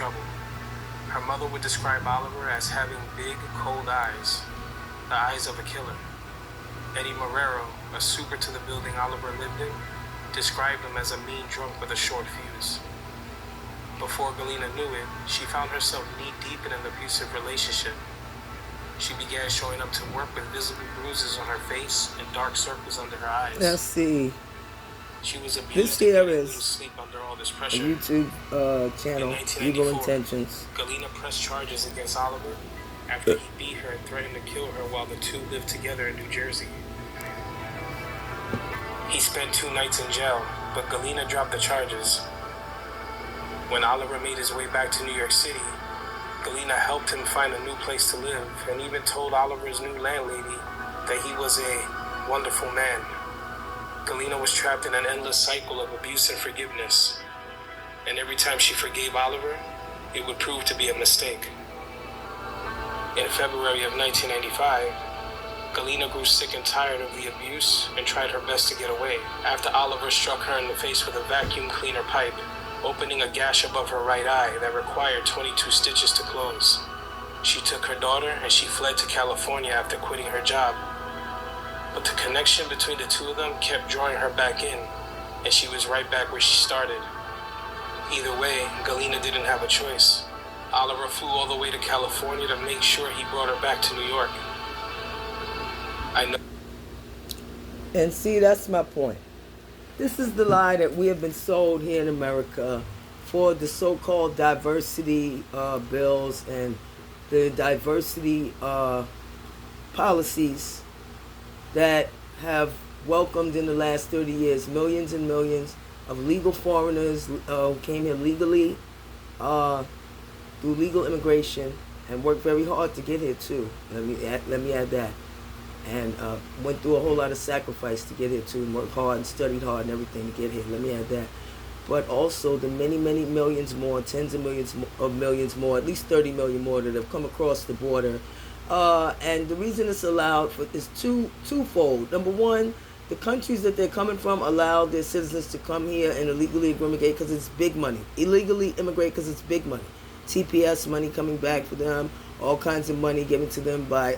trouble. Her mother would describe Oliver as having big, cold eyes, the eyes of a killer. Eddie Marrero, a super to the building Oliver lived in, described him as a mean drunk with a short fuse. Before Galena knew it, she found herself knee-deep in an abusive relationship. She began showing up to work with visible bruises on her face and dark circles under her eyes. Now see, She was abused this here and couldn't is sleep under all this a pressure. YouTube channel, In Evil 1994, Intentions. Galena pressed charges against Oliver after he beat her and threatened to kill her while the two lived together in New Jersey. He spent 2 nights in jail, but Galena dropped the charges. When Oliver made his way back to New York City, Galena helped him find a new place to live and even told Oliver's new landlady that he was a wonderful man. Galena was trapped in an endless cycle of abuse and forgiveness, and every time she forgave Oliver, it would prove to be a mistake. In February of 1995, Galena grew sick and tired of the abuse and tried her best to get away after Oliver struck her in the face with a vacuum cleaner pipe, opening a gash above her right eye that required 22 stitches to close. She took her daughter and she fled to California after quitting her job. But the connection between the two of them kept drawing her back in, and she was right back where she started. Either way, Galena didn't have a choice. Oliver flew all the way to California to make sure he brought her back to New York. I know. And see, that's my point. This is the lie that we have been sold here in America for the so-called diversity bills and the diversity policies that have welcomed in the last 30 years millions and millions of legal foreigners who came here legally through legal immigration and worked very hard to get here too. Let me add that. And went through a whole lot of sacrifice to get here too, and worked hard and studied hard and everything to get here. Let me add that. But also the many, many millions more, tens of millions more, at least 30 million more that have come across the border. And the reason it's allowed is twofold. Number one, the countries that they're coming from allow their citizens to come here and illegally immigrate because it's big money. Illegally immigrate because it's big money. TPS money coming back for them, all kinds of money given to them by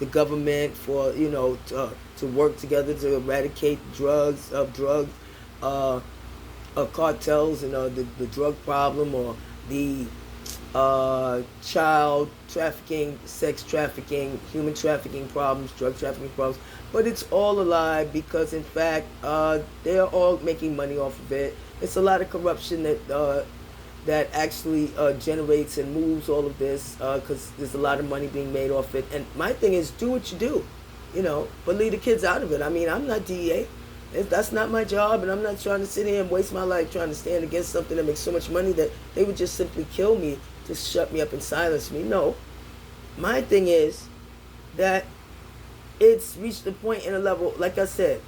the government for, to work together to eradicate cartels and the drug problem or the child trafficking, sex trafficking, human trafficking problems, drug trafficking problems. But it's all a lie because, in fact, they're all making money off of it. It's a lot of corruption that actually generates and moves all of this because there's a lot of money being made off it. And my thing is, do what you do, but leave the kids out of it. I mean, I'm not DEA. That's not my job, and I'm not trying to sit here and waste my life trying to stand against something that makes so much money that they would just simply kill me to shut me up and silence me. No. My thing is that it's reached a point in a level, like I said,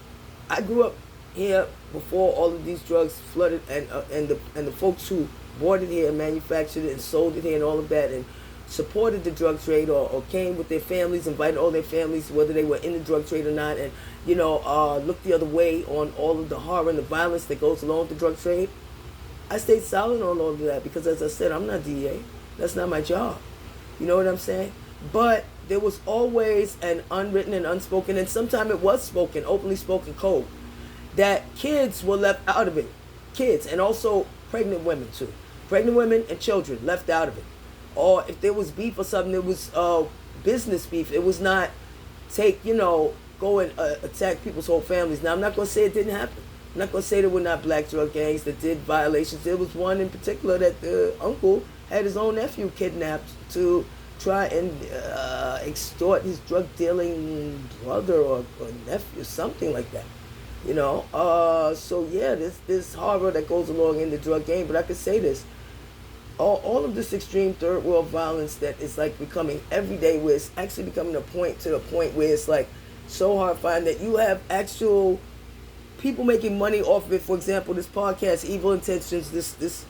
I grew up here before all of these drugs flooded, and the folks who bought it here, manufactured it, and sold it here, and all of that, and supported the drug trade or came with their families, invited all their families, whether they were in the drug trade or not, and looked the other way on all of the horror and the violence that goes along with the drug trade. I stayed silent on all of that because, as I said, I'm not DEA. That's not my job. You know what I'm saying? But there was always an unwritten and unspoken, and sometimes it was spoken, openly spoken code, that kids were left out of it. Kids, and also pregnant women too. Pregnant women and children left out of it. Or if there was beef or something, it was business beef. It was not go and attack people's whole families. Now, I'm not going to say it didn't happen. I'm not going to say there were not black drug gangs that did violations. There was one in particular that the uncle had his own nephew kidnapped to try and extort his drug dealing brother or nephew, something like that. So yeah, this horror that goes along in the drug game. But I could say this, all of this extreme third world violence that is like becoming everyday, where it's actually becoming to the point where it's like so horrifying that you have actual people making money off of it. For example, this podcast, Evil Intentions, this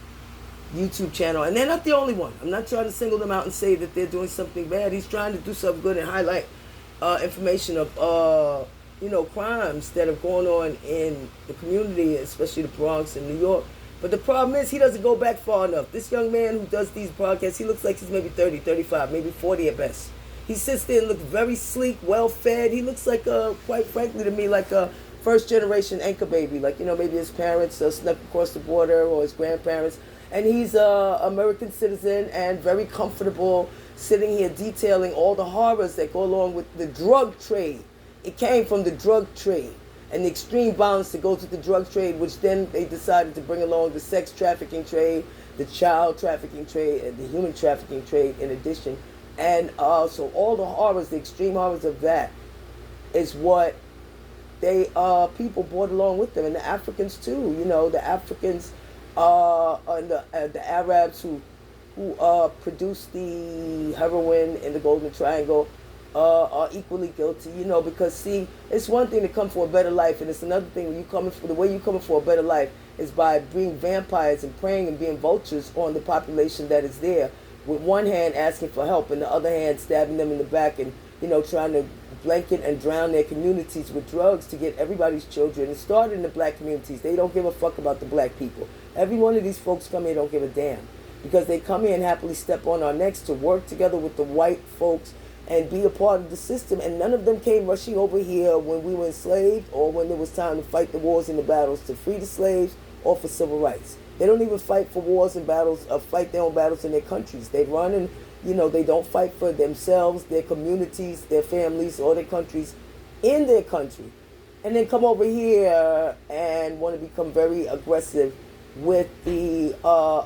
YouTube channel, and they're not the only one. I'm not trying to single them out and say that they're doing something bad. He's trying to do something good and highlight information of crimes that have gone on in the community, especially the Bronx and New York, But the problem is he doesn't go back far enough. This young man who does these broadcasts, he looks like he's maybe 30, 35, maybe 40 at best. He sits there and looks very sleek, well fed. He looks like, quite frankly to me, like a first generation anchor baby. Like, maybe his parents snuck across the border or his grandparents. And he's a American citizen and very comfortable sitting here detailing all the horrors that go along with the drug trade. It came from the drug trade and the extreme violence that goes with the drug trade, which then they decided to bring along the sex trafficking trade, the child trafficking trade, and the human trafficking trade in addition. And so all the horrors, the extreme horrors of that is what they people brought along with them, and the Africans too. The Africans and the Arabs who produce the heroin in the Golden Triangle are equally guilty. Because see, it's one thing to come for a better life, and it's another thing when the way you coming for a better life is by being vampires and preying and being vultures on the population that is there, with one hand asking for help and the other hand stabbing them in the back and trying to blanket and drown their communities with drugs to get everybody's children. It started in the black communities. They don't give a fuck about the black people. Every one of these folks come here don't give a damn, because they come here and happily step on our necks to work together with the white folks and be a part of the system. And none of them came rushing over here when we were enslaved or when it was time to fight the wars and the battles to free the slaves or for civil rights. They don't even fight for wars and battles or fight their own battles in their countries. They run and they don't fight for themselves, their communities, their families, or their countries in their country. And then come over here and want to become very aggressive with the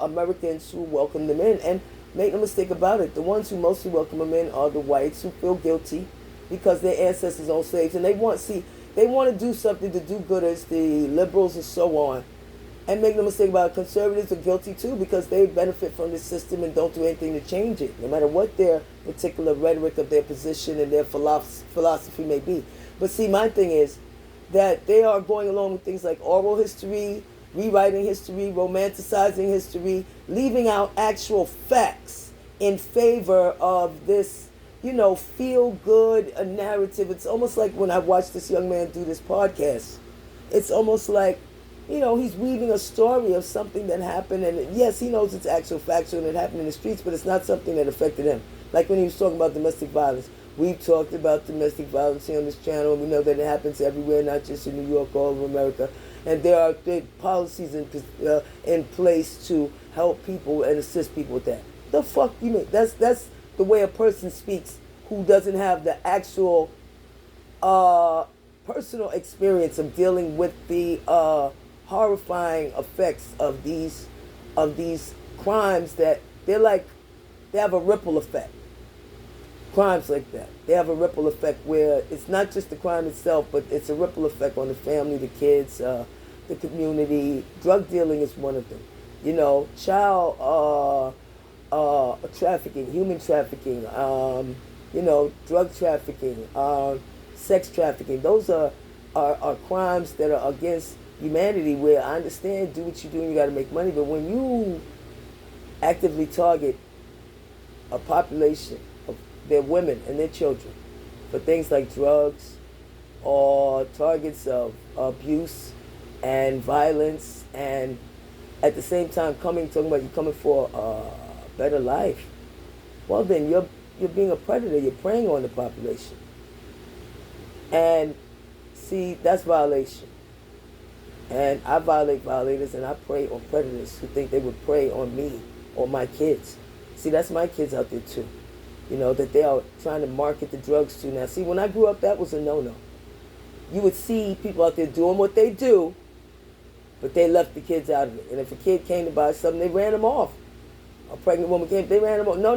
Americans who welcome them in. And make no mistake about it, the ones who mostly welcome them in are the whites who feel guilty because their ancestors owned slaves. And they want to do something to do good as the liberals and so on. And make no mistake about it, conservatives are guilty too because they benefit from the system and don't do anything to change it, no matter what their particular rhetoric of their position and their philosophy may be. But see, my thing is that they are going along with things like oral history, rewriting history, romanticizing history, leaving out actual facts in favor of this, feel-good narrative. It's almost like when I watch this young man do this podcast, it's almost like, he's weaving a story of something that happened, and yes, he knows it's actual factual and it happened in the streets, but it's not something that affected him. Like when he was talking about domestic violence. We've talked about domestic violence here on this channel, and we know that it happens everywhere, not just in New York, all over America. And there are policies in place to help people and assist people with that. The fuck you mean? That's the way a person speaks who doesn't have the actual personal experience of dealing with the horrifying effects of these crimes that they have a ripple effect. Crimes like that, they have a ripple effect where it's not just the crime itself, but it's a ripple effect on the family, the kids, the community. Drug dealing is one of them. Child trafficking, human trafficking, drug trafficking, sex trafficking. Those are crimes that are against humanity, where I understand do what you do and you got to make money, but when you actively target a population of their women and their children for things like drugs or targets of abuse and violence, and at the same time talking about you coming for a better life, well then you're being a predator. You're preying on the population, and see, that's violation. And I violate violators, and I prey on predators who think they would prey on me or my kids. See, that's my kids out there too, that they are trying to market the drugs to. Now, see, when I grew up, that was a no-no. You would see people out there doing what they do, but they left the kids out of it. And if a kid came to buy something, they ran them off. A pregnant woman came, they ran them off. No.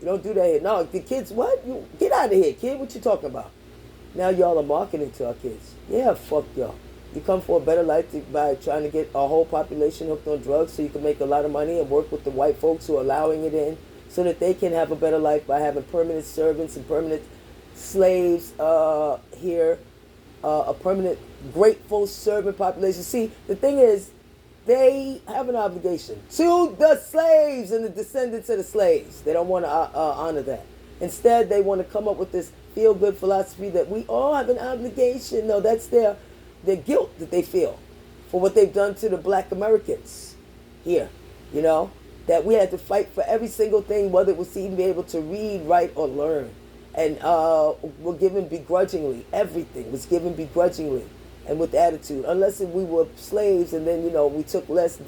You don't do that here. No, the kids, what? You get out of here, kid. What you talking about? Now y'all are marketing to our kids. Yeah, fuck y'all. You come for a better life by trying to get a whole population hooked on drugs so you can make a lot of money and work with the white folks who are allowing it in so that they can have a better life by having permanent servants and permanent slaves here, a permanent grateful servant population. See, the thing is, they have an obligation to the slaves and the descendants of the slaves. They don't want to honor that. Instead, they want to come up with this feel-good philosophy that we all have an obligation. No, that's their guilt that they feel for what they've done to the black Americans. here, you know, that we had to fight for every single thing, whether it was to even be able to read, write, or learn. And were given begrudgingly. Everything was given begrudgingly and with attitude. Unless we were slaves and then, we took less,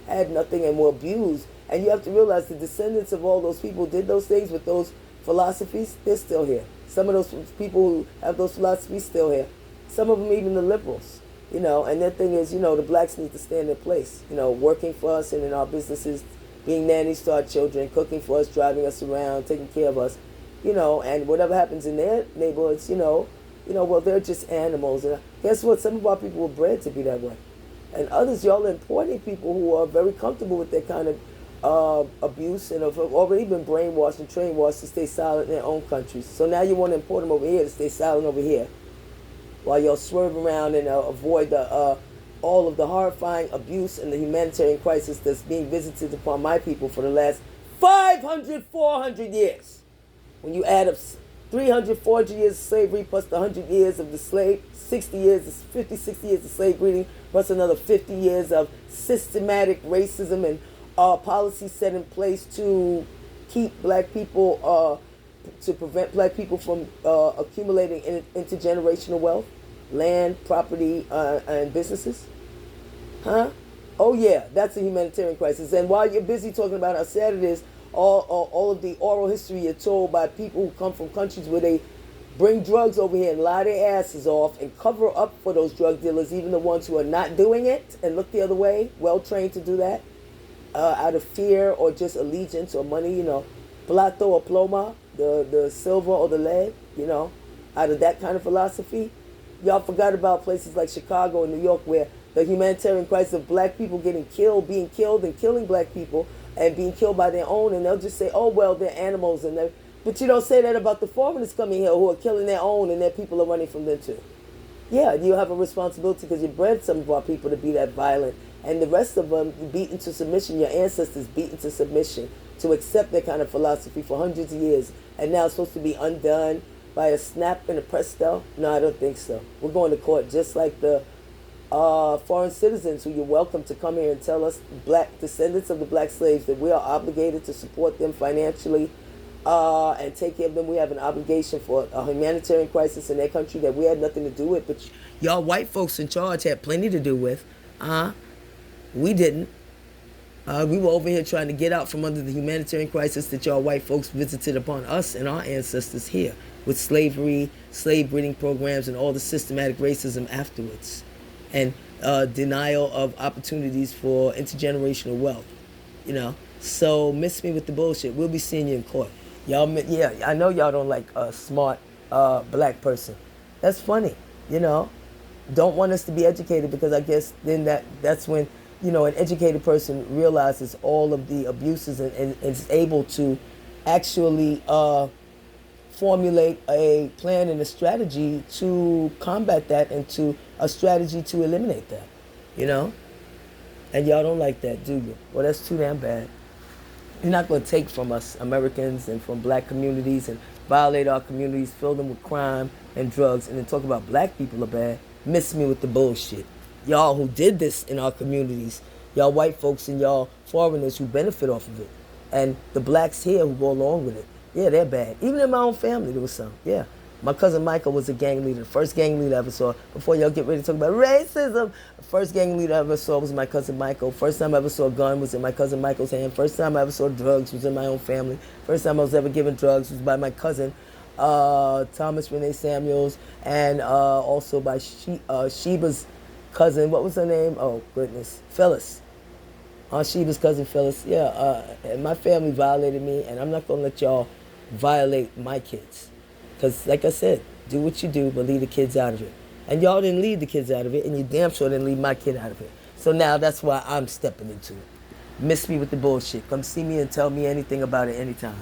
had nothing, and were abused. And you have to realize the descendants of all those people did those things with those philosophies. They're still here. Some of those people who have those philosophies still here. Some of them even the liberals. And their thing is, the blacks need to stand in their place. Working for us and in our businesses, being nannies to our children, cooking for us, driving us around, taking care of us. And whatever happens in their neighborhoods, well, they're just animals. And guess what? Some of our people were bred to be that way. And others, y'all are importing people who are very comfortable with that kind of abuse and have already been brainwashed and brainwashed to stay silent in their own countries. So now you want to import them over here to stay silent over here while y'all swerve around and avoid all of the horrifying abuse and the humanitarian crisis that's being visited upon my people for the last 500, 400 years. When you add up 300, 400 years of slavery plus the 100 years of the slave, 60 years, 50, 60 years of slave breeding, plus another 50 years of systematic racism and policies set in place to keep black people, to prevent black people from accumulating intergenerational wealth, land, property, and businesses. Huh? Oh yeah, that's a humanitarian crisis. And while you're busy talking about how sad it is, all of the oral history you're told by people who come from countries where they bring drugs over here and lie their asses off and cover up for those drug dealers, even the ones who are not doing it and look the other way, well trained to do that, out of fear or just allegiance or money, plato or ploma, the silver or the lead, out of that kind of philosophy. Y'all forgot about places like Chicago and New York where the humanitarian crisis of black people being killed and killing black people and being killed by their own, and they'll just say, oh, well, they're animals. But you don't say that about the foreigners coming here who are killing their own and their people are running from them too. Yeah, you have a responsibility because you bred some of our people to be that violent, and the rest of them beaten to submission, your ancestors beaten to submission, to accept that kind of philosophy for hundreds of years, and now it's supposed to be undone by a snap and a presto? No, I don't think so. We're going to court just like the foreign citizens who you're welcome to come here and tell us, black descendants of the black slaves, that we are obligated to support them financially and take care of them. We have an obligation for a humanitarian crisis in their country that we had nothing to do with, but y'all white folks in charge had plenty to do with. We didn't. We were over here trying to get out from under the humanitarian crisis that y'all white folks visited upon us and our ancestors here with slavery, slave breeding programs, and all the systematic racism afterwards, and denial of opportunities for intergenerational wealth, So miss me with the bullshit. We'll be seeing you in court. Y'all, yeah, I know y'all don't like a smart black person. That's funny, Don't want us to be educated because I guess then that's when, an educated person realizes all of the abuses and is able to actually formulate a plan and a strategy to combat that and to a strategy to eliminate that, And y'all don't like that, do you? Well, that's too damn bad. You're not going to take from us Americans and from black communities and violate our communities, fill them with crime and drugs, and then talk about black people are bad. Miss me with the bullshit. Y'all who did this in our communities, y'all white folks and y'all foreigners who benefit off of it, and the blacks here who go along with it. Yeah, they're bad. Even in my own family, there was some. Yeah. My cousin Michael was a gang leader. The first gang leader I ever saw, before y'all get ready to talk about racism, the first gang leader I ever saw was my cousin Michael. First time I ever saw a gun was in my cousin Michael's hand. First time I ever saw drugs was in my own family. First time I was ever given drugs was by my cousin, Thomas Renee Samuels, and also by Sheba's cousin. What was her name? Oh, goodness. Phyllis. Sheba's cousin Phyllis. Yeah, and my family violated me, and I'm not going to let y'all violate my kids. Because, like I said, do what you do, but leave the kids out of it. And y'all didn't leave the kids out of it, and you damn sure didn't leave my kid out of it. So now that's why I'm stepping into it. Miss me with the bullshit. Come see me and tell me anything about it anytime.